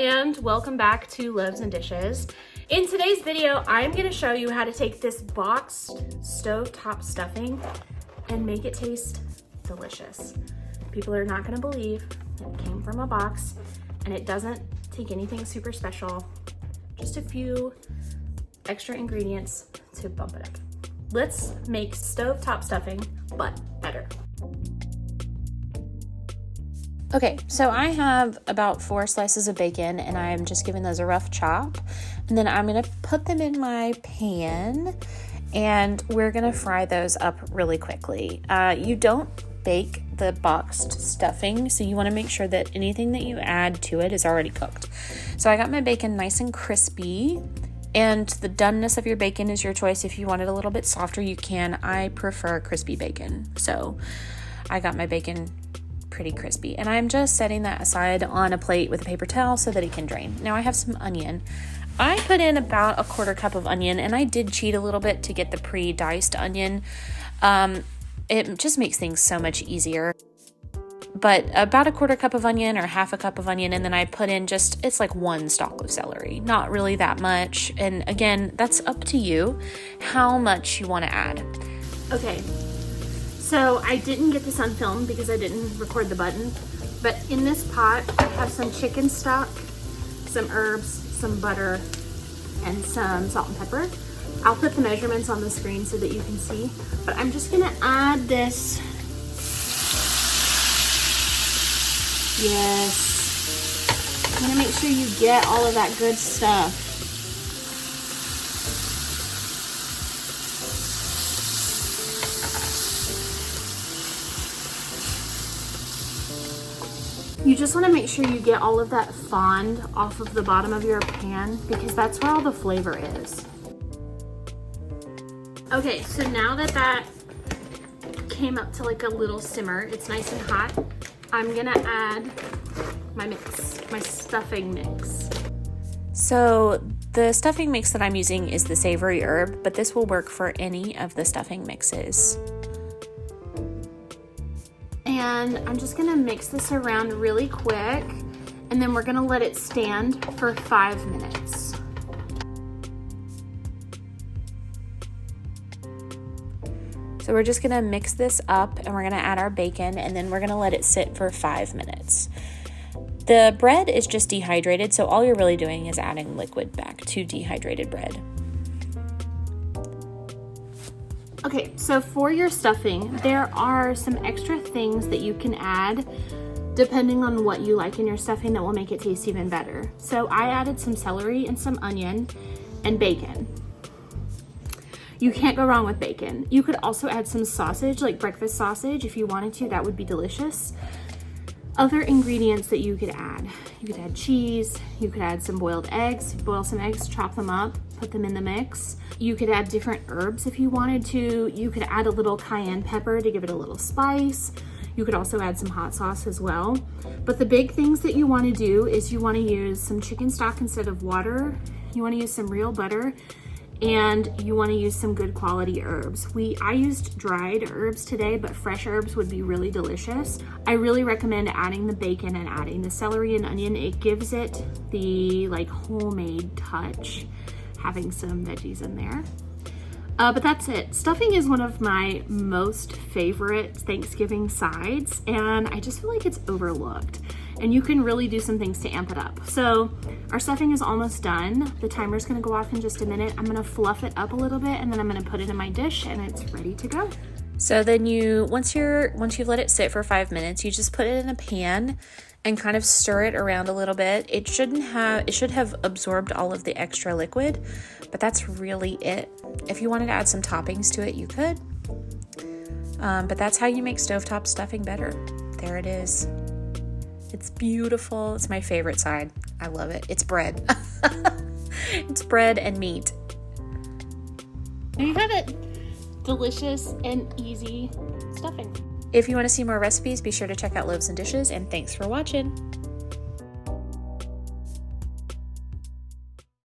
and welcome back to Loaves and Dishes. In today's video, I'm going to show you how to take this boxed stovetop stuffing and make it taste delicious. People are not going to believe it came from a box, and it doesn't take anything super special, just a few extra ingredients to bump it up. Let's make stovetop stuffing, but better. Okay, so I have about 4 slices of bacon and I'm just giving those a rough chop. And then I'm gonna put them in my pan and we're gonna fry those up really quickly. You don't bake the boxed stuffing, so you wanna make sure that anything that you add to it is already cooked. So I got my bacon nice and crispy, and the doneness of your bacon is your choice. If you want it a little bit softer, you can. I prefer crispy bacon. So I got my bacon pretty crispy, and I'm just setting that aside on a plate with a paper towel so that it can drain. Now I have some onion. I put in about a 1/4 cup of onion, and I did cheat a little bit to get the pre-diced onion. It just makes things so much easier. But about a 1/4 cup of onion or 1/2 cup of onion, and then I put in it's like 1 stalk of celery, not really that much. And again, that's up to you how much you want to add. Okay. So I didn't get this on film because I didn't record the button, but in this pot I have some chicken stock, some herbs, some butter, and some salt and pepper. I'll put the measurements on the screen so that you can see, but I'm just gonna add this. Yes. I'm gonna make sure you get all of that good stuff. You just want to make sure you get all of that fond off of the bottom of your pan because that's where all the flavor is. Okay, so now that came up to like a little simmer, it's nice and hot, I'm gonna add my mix, my stuffing mix. So the stuffing mix that I'm using is the savory herb, but this will work for any of the stuffing mixes. And I'm just gonna mix this around really quick, and then we're gonna let it stand for 5 minutes. So we're just gonna mix this up and we're gonna add our bacon, and then we're gonna let it sit for 5 minutes. The bread is just dehydrated, so all you're really doing is adding liquid back to dehydrated bread. Okay, so for your stuffing, there are some extra things that you can add depending on what you like in your stuffing that will make it taste even better. So I added some celery and some onion and bacon. You can't go wrong with bacon. You could also add some sausage, like breakfast sausage, if you wanted to. That would be delicious. Other ingredients that you could add. You could add cheese, you could add some boiled eggs, boil some eggs, chop them up, put them in the mix. You could add different herbs if you wanted to. You could add a little cayenne pepper to give it a little spice. You could also add some hot sauce as well. But the big things that you want to do is you want to use some chicken stock instead of water. You want to use some real butter, and you want to use some good quality herbs. I used dried herbs today, but fresh herbs would be really delicious. I really recommend adding the bacon and adding the celery and onion. It gives it the like homemade touch, having some veggies in there. But that's it. Stuffing is one of my most favorite Thanksgiving sides, and I just feel like it's overlooked. And you can really do some things to amp it up. So our stuffing is almost done. The timer's gonna go off in just a minute. I'm gonna fluff it up a little bit, and then I'm gonna put it in my dish, and it's ready to go. So then once you've let it sit for 5 minutes, you just put it in a pan and kind of stir it around a little bit. It should have absorbed all of the extra liquid, but that's really it. If you wanted to add some toppings to it, you could. But that's how you make stovetop stuffing better. There it is. It's beautiful. It's my favorite side. I love it. It's bread. It's bread and meat. There you have it. Delicious and easy stuffing. If you want to see more recipes, be sure to check out Loaves and Dishes, and thanks for watching.